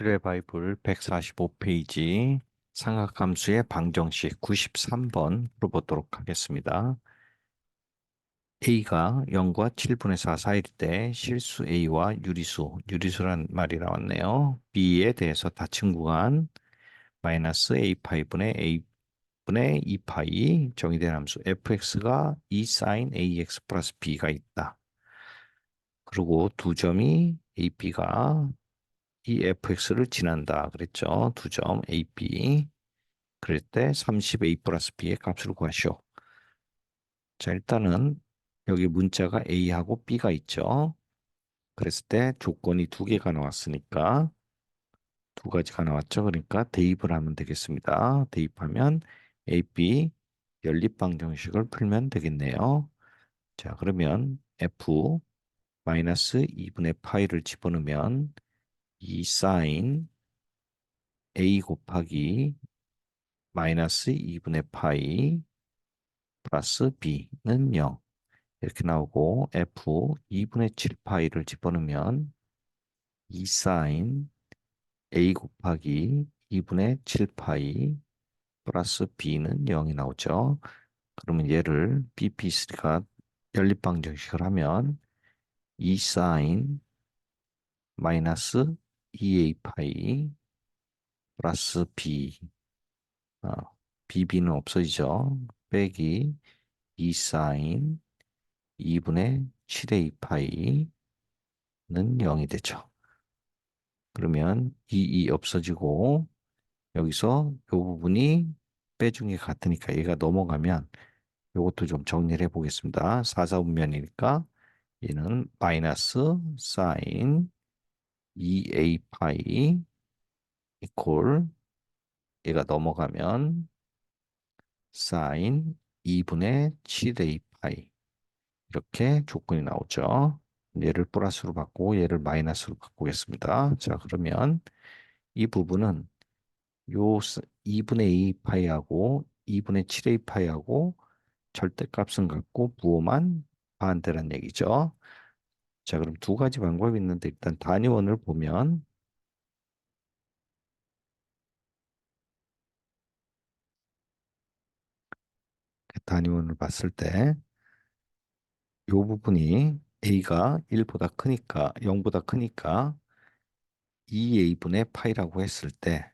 율의 바이블 145페이지 삼각함수의 방정식 93번 풀어보도록 하겠습니다. A가 0과 7분의 4 사이일 때 실수 A와 유리수란 말이 나왔네요. B에 대해서 닫힌 구간 마이너스 A파이분의 A분의 2파이 정의된 함수 fx가 2 sin ax 플러스 b가 있다. 그리고 두 점이 AB가 이 fx를 지난다 그랬죠. 두 점 A, B. 그럴 때 30A 플러스 B의 값을 구하시오. 자, 일단은 여기 문자가 A하고 B가 있죠. 그랬을 때 조건이 두 개가 나왔으니까 두 가지가 나왔죠. 그러니까 대입을 하면 되겠습니다. 대입하면 A, B 연립방정식을 풀면 되겠네요. 자, 그러면 F 마이너스 2분의 파이를 집어넣으면 2 사인 A 곱하기 마이너스 2분의 파이 플러스 b는 0 이렇게 나오고 f 2분의 7파이를 집어넣으면 2 사인 a 곱하기 2분의 7파이 플러스 b는 0이 나오죠. 그러면 얘를 bp3가 연립방정식을 하면 2 사인 마이너스 2a 파이 플러스 b 어, bb는 없어지죠. 빼기 2 사인 2분의 7a 파이는 0이 되죠. 그러면 이 없어지고 여기서 이 부분이 빼준 게 같으니까 얘가 넘어가면 이것도 좀 정리를 해보겠습니다. 4사분면이니까 얘는 마이너스 사인 2a 파이 이퀄 얘가 넘어가면 사인 2분의 7a 파이 이렇게 조건이 나오죠. 얘를 플러스로 바꾸고 얘를 마이너스로 바꾸겠습니다. 자, 그러면 이 부분은 요 2분의 2 파이하고 2분의 7a 파이하고 절대값은 같고 부호만 반대란 얘기죠. 자, 그럼 두 가지 방법이 있는데 일단 단위원을 보면 단위원을 봤을 때 이 부분이 a가 1보다 크니까 0보다 크니까 2a분의 파이라고 했을 때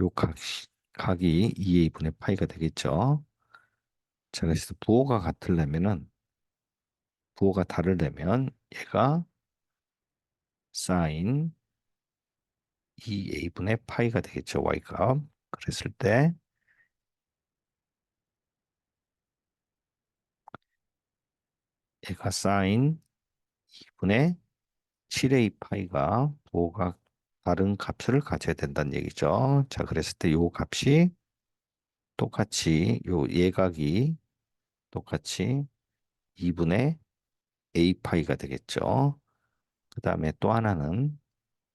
요 각이 2a분의 파이가 되겠죠. 자, 그래서 부호가 다르려면 얘가 사인 2a분의 파이가 되겠죠. y값. 그랬을 때 얘가 사인 2분의 7a 파이가 부호가 다른 값을 가져야 된다는 얘기죠. 자, 그랬을 때 요 값이 똑같이 요 예각이 똑같이 2분의 a 파이가 되겠죠. 그 다음에 또 하나는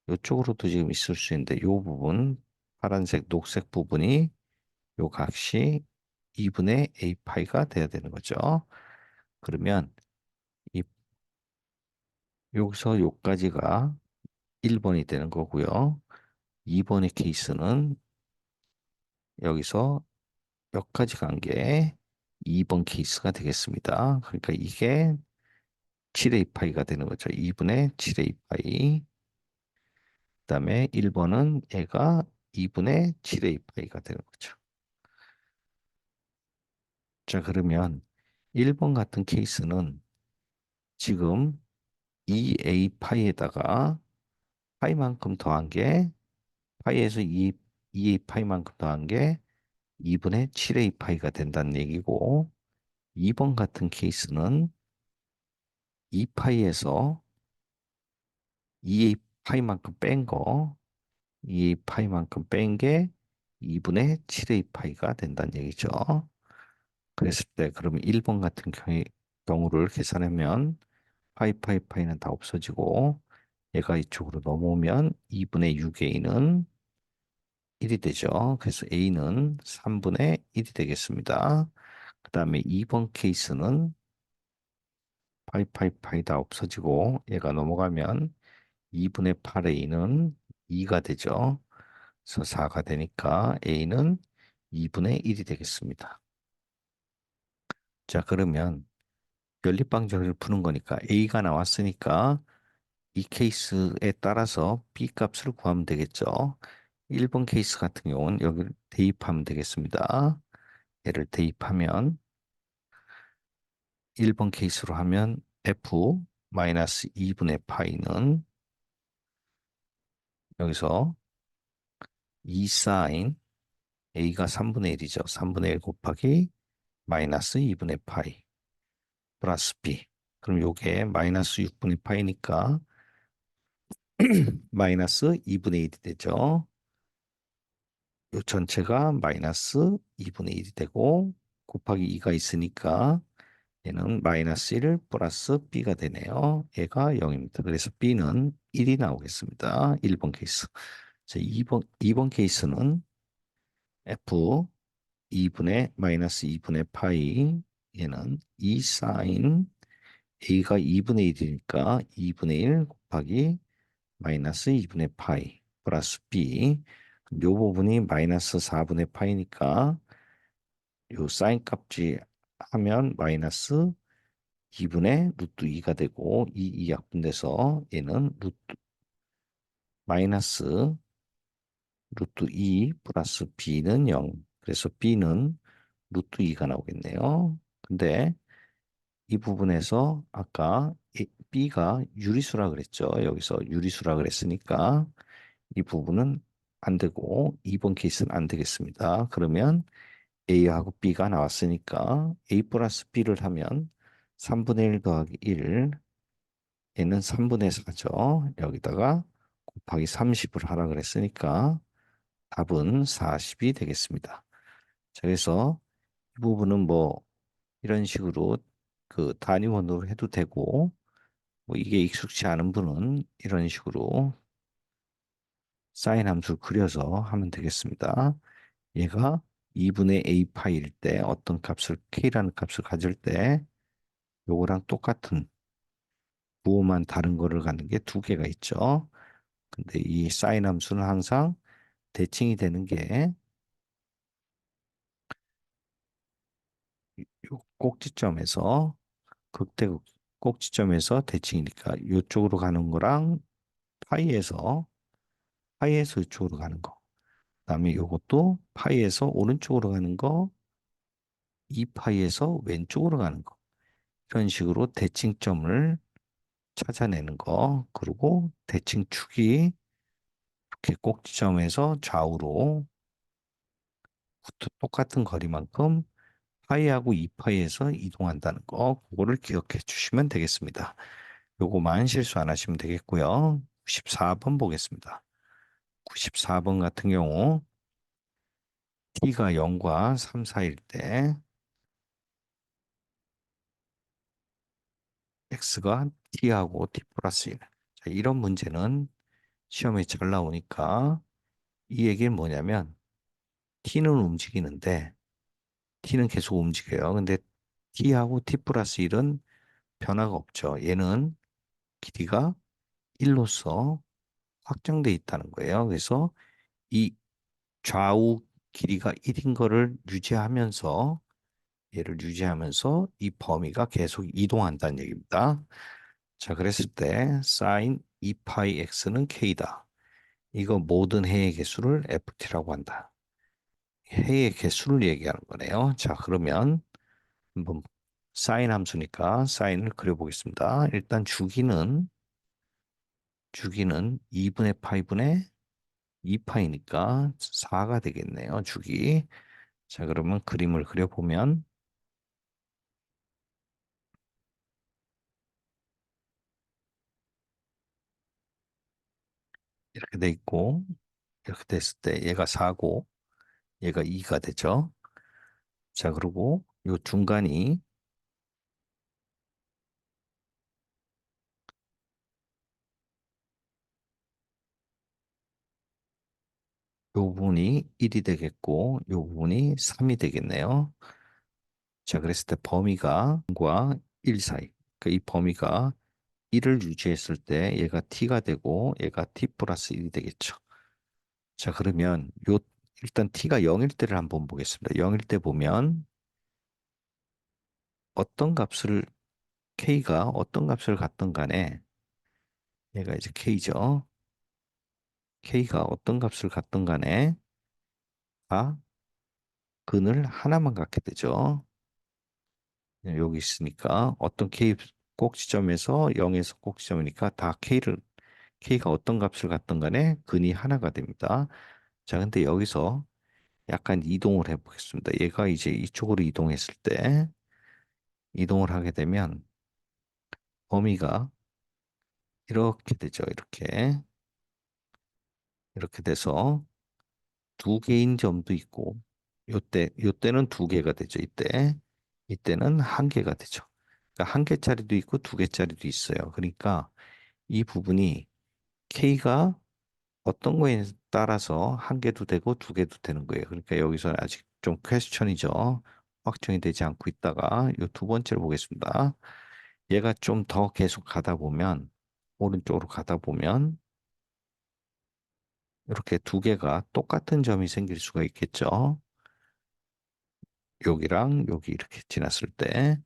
이쪽으로도 지금 있을 수 있는데 이 부분 파란색 녹색 부분이 요 값이 2분의 a 파이가 돼야 되는 거죠. 그러면 이 여기서 요까지가 1번이 되는 거고요. 2번의 케이스는 여기서 여기까지 간 게 2번 케이스가 되겠습니다. 그러니까 이게 7a 파이가 되는 거죠. 2분의 7a 파이. 그다음에 1번은 얘가 2분의 7a 파이가 되는 거죠. 자, 그러면 1번 같은 케이스는 지금 2a 파이에다가 파이만큼 더한 게 파이에서 2a 파이만큼 더한 게 2분의 7a 파이가 된다는 얘기고 2번 같은 케이스는 2파이에서 2a 파이만큼 뺀 거, 2a 파이만큼 뺀 게 2분의 7a 파이가 된다는 얘기죠. 그랬을 때 그러면 1번 같은 경우를 계산하면 파이는 다 없어지고 얘가 이쪽으로 넘어오면 2분의 6a는 1이 되죠. 그래서 a는 3분의 1이 되겠습니다. 그 다음에 2번 케이스는 파이 다 없어지고 얘가 넘어가면 2분의 8a는 2가 되죠. 그래서 4가 되니까 a는 2분의 1이 되겠습니다. 자, 그러면 연립방정식을 푸는 거니까 a가 나왔으니까 이 케이스에 따라서 b 값을 구하면 되겠죠. 1번 케이스 같은 경우는 여기를 대입하면 되겠습니다. 얘를 대입하면 1번 케이스로 하면 f 마이너스 2분의 파이는 여기서 2 사인 a가 3분의 1이죠. 3분의 1 곱하기 마이너스 2분의 파이 플러스 b. 그럼 요게 마이너스 6분의 파이니까 마이너스 2분의 1이 되죠. 요 전체가 마이너스 2분의 1이 되고 곱하기 2가 있으니까 얘는 마이너스 1 플러스 b가 되네요. 얘가 0입니다. 그래서 b는 1이 나오겠습니다. 1번 케이스. 자, 2번 케이스는 f 2분의 마이너스 2분의 파이 얘는 2 사인 a가 2분의 1이니까 2분의 1 곱하기 마이너스 2분의 파이 플러스 b 요 부분이 마이너스 4분의 파이니까 요 사인 값지 하면 마이너스 2분의 루트 2가 되고 이 약분돼서 얘는 마이너스 루트 2 플러스 b는 0. 그래서 b는 루트 2가 나오겠네요. 근데 이 부분에서 아까 b가 유리수라 그랬죠. 여기서 유리수라 그랬으니까 이 부분은 안 되고 2번 케이스는 안 되겠습니다. 그러면 A하고 B가 나왔으니까 A 플러스 B를 하면 3분의 1 더하기 1 얘는 3분의 4죠. 여기다가 곱하기 30을 하라 그랬으니까 답은 40이 되겠습니다. 자, 그래서 이 부분은 뭐 이런 식으로 그 단위원으로 해도 되고 뭐 이게 익숙치 않은 분은 이런 식으로 사인 함수를 그려서 하면 되겠습니다. 얘가 2분의 a 파일 때 어떤 값을 k라는 값을 가질 때 요거랑 똑같은 부호만 다른 거를 갖는 게 두 개가 있죠. 근데 이 사인 함수는 항상 대칭이 되는 게 요 꼭지점에서 극대 꼭지점에서 대칭이니까 이쪽으로 가는 거랑 파이에서 이쪽으로 가는 거. 그다음에 요것도 파이에서 오른쪽으로 가는 거, 2파이에서 왼쪽으로 가는 거. 이런 식으로 대칭점을 찾아내는 거. 그리고 대칭축이 이렇게 꼭지점에서 좌우로 똑같은 거리만큼 파이하고 2파이에서 이동한다는 거. 그거를 기억해 주시면 되겠습니다. 요거만 실수 안 하시면 되겠고요. 94번 보겠습니다. 94번 같은 경우 t가 0과 3 사이일 때 x가 t하고 t 플러스 1. 자, 이런 문제는 시험에 잘 나오니까 이 얘기는 뭐냐면 t는 움직이는데 t는 계속 움직여요. 근데 t하고 t 플러스 1은 변화가 없죠. 얘는 길이가 1로서 확정돼 있다는 거예요. 그래서 이 좌우 길이가 1인 거를 유지하면서 얘를 유지하면서 이 범위가 계속 이동한다는 얘기입니다. 자, 그랬을 때 sin 2파이 x는 k다. 이거 모든 해의 개수를 ft라고 한다. 해의 개수를 얘기하는 거네요. 자, 그러면 한번 사인 함수니까 사인을 그려보겠습니다. 일단 주기는 2분의 파이분의 2파이니까 4가 되겠네요. 주기. 자, 그러면 그림을 그려보면 이렇게 돼 있고 이렇게 됐을 때 얘가 4고 얘가 2가 되죠. 자, 그리고 요 중간이 요 부분이 1이 되겠고 요 부분이 3이 되겠네요. 자, 그랬을 때 범위가 0과 1 사이. 그러니까 이 범위가 1을 유지했을 때 얘가 t가 되고 얘가 t 플러스 1이 되겠죠. 자, 그러면 일단 t가 0일 때를 한번 보겠습니다. 0일 때 보면 어떤 값을 k가 어떤 값을 갖던 간에 얘가 이제 k죠. k가 어떤 값을 갖던 간에 다 근을 하나만 갖게 되죠. 여기 있으니까 어떤 k 꼭지점에서 0에서 꼭지점이니까 다 k가 어떤 값을 갖던 간에 근이 하나가 됩니다. 자, 근데 여기서 약간 이동을 해보겠습니다. 얘가 이제 이쪽으로 이동했을 때 이동을 하게 되면 범위가 이렇게 되죠. 이렇게 돼서 두 개인 점도 있고 요때는 두 개가 되죠. 이때는 한 개가 되죠. 그러니까 한 개짜리도 있고 두 개짜리도 있어요. 그러니까 이 부분이 K가 어떤 거에 따라서 한 개도 되고 두 개도 되는 거예요. 그러니까 여기서는 아직 좀 퀘스천이죠. 확정이 되지 않고 있다가 이 두 번째로 보겠습니다. 얘가 좀 더 계속 가다 보면 오른쪽으로 가다 보면 이렇게 두 개가 똑같은 점이 생길 수가 있겠죠. 여기랑 여기 이렇게 지났을 때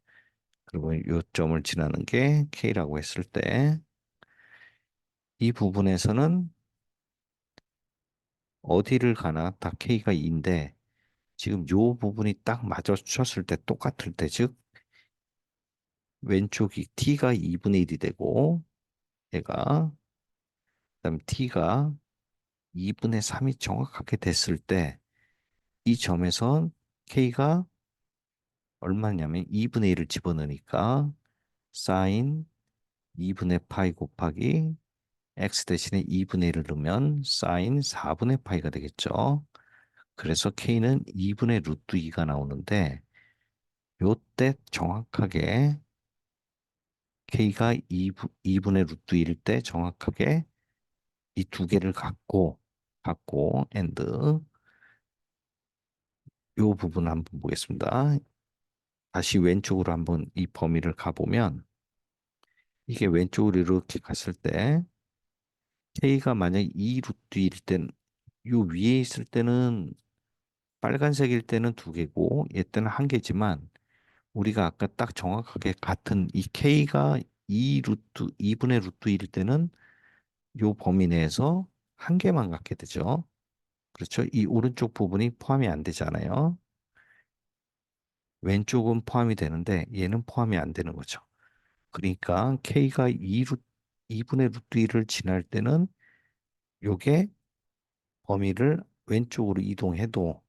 그리고 이 점을 지나는 게 K라고 했을 때 이 부분에서는 어디를 가나 다 K가 2인데 지금 요 부분이 딱 맞춰졌을 때 똑같을 때 즉 왼쪽이 T가 2분의 1이 되고 얘가 그다음 T가 2분의 3이 정확하게 됐을 때 이 점에서 K가 얼마냐면 2분의 1을 집어넣으니까 사인 2분의 파이 곱하기 x 대신에 2분의 1을 넣으면 사인 4분의 파이가 되겠죠. 그래서 k는 2분의 루트 2가 나오는데 요때 정확하게 k가 2분의 루트 1일 때 정확하게 이 두 개를 갖고 and 요 부분 한번 보겠습니다. 다시 왼쪽으로 한번 이 범위를 가보면 이게 왼쪽으로 이렇게 갔을 때 k가 만약 2 루트 1일 땐 요 위에 있을 때는 빨간색일 때는 두 개고 얘 때는 한 개지만 우리가 아까 딱 정확하게 같은 이 k가 2 루트 2분의 루트 1일 때는 요 범위 내에서 한 개만 갖게 되죠. 그렇죠? 이 오른쪽 부분이 포함이 안 되잖아요. 왼쪽은 포함이 되는데 얘는 포함이 안 되는 거죠. 그러니까 k가 2분의 루트 1을 지날 때는 요게 범위를 왼쪽으로 이동해도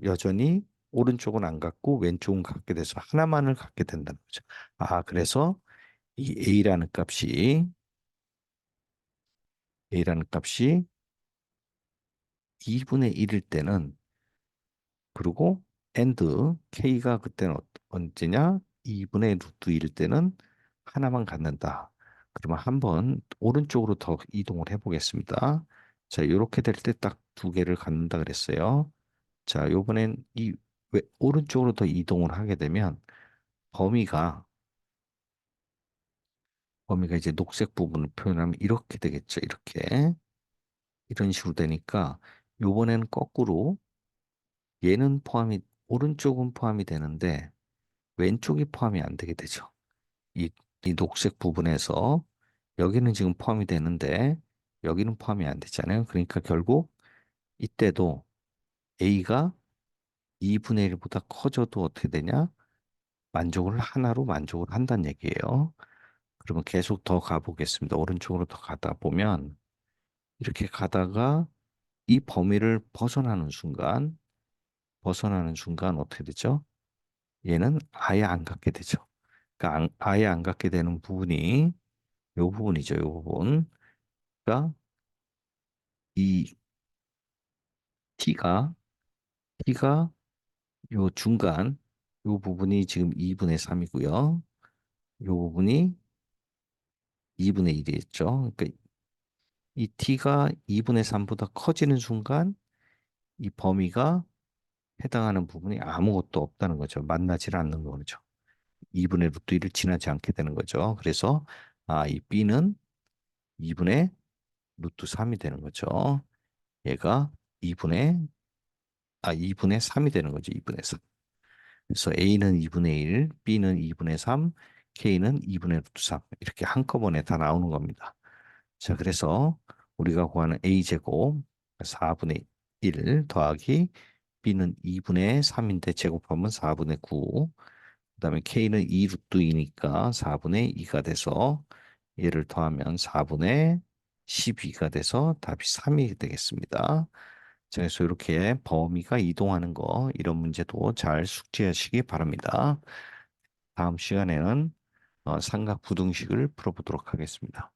여전히 오른쪽은 안 갖고 왼쪽은 갖게 돼서 하나만을 갖게 된다는 거죠. 아, 그래서 이 A라는 값이 2분의 1일 때는 그리고 and K가 그때는 언제냐? 2분의 루트 1일 때는 하나만 갖는다. 그러면 한번 오른쪽으로 더 이동을 해보겠습니다. 자, 이렇게 될 때 딱 두 개를 갖는다 그랬어요. 자, 요번엔 오른쪽으로 더 이동을 하게 되면 범위가 범위가 이제 녹색 부분을 표현하면 이렇게 되겠죠. 이런 식으로 되니까 요번에는 거꾸로 얘는 오른쪽은 포함이 되는데 왼쪽이 포함이 안 되게 되죠. 이, 이 녹색 부분에서 여기는 지금 포함이 되는데 여기는 포함이 안 되잖아요. 그러니까 결국 이때도 A가 2분의 1보다 커져도 어떻게 되냐? 하나로 만족을 한다는 얘기예요. 그러면 계속 더 가보겠습니다. 오른쪽으로 더 가다 보면 이렇게 가다가 이 범위를 벗어나는 순간 어떻게 되죠? 얘는 아예 안 갖게 되죠. 그러니까 아예 안 갖게 되는 부분이 요 부분이죠. 요 부분. 그러니까 이 t가 t가 요 중간 요 부분이 지금 2분의 3이고요. 요 부분이 2분의 1이겠죠. 그러니까 이 t가 2분의 3보다 커지는 순간 이 범위가 해당하는 부분이 아무것도 없다는 거죠. 만나질 않는 거죠. 2분의 루트 1을 지나지 않게 되는 거죠. 그래서 이 b는 2분의 루트 3이 되는 거죠. 얘가 2분의 3이 되는 거죠. 2분의 3. 그래서 A는 2분의 1, B는 2분의 3, K는 2분의 루트 3. 이렇게 한꺼번에 다 나오는 겁니다. 자, 그래서 우리가 구하는 A제곱 4분의 1 더하기 B는 2분의 3인데 제곱하면 4분의 9. 그다음에 K는 2 루트 2니까 4분의 2가 돼서 얘를 더하면 4분의 12가 돼서 답이 3이 되겠습니다. 자, 그래서 이렇게 범위가 이동하는 거 이런 문제도 잘 숙지하시기 바랍니다. 다음 시간에는 삼각 부등식을 풀어보도록 하겠습니다.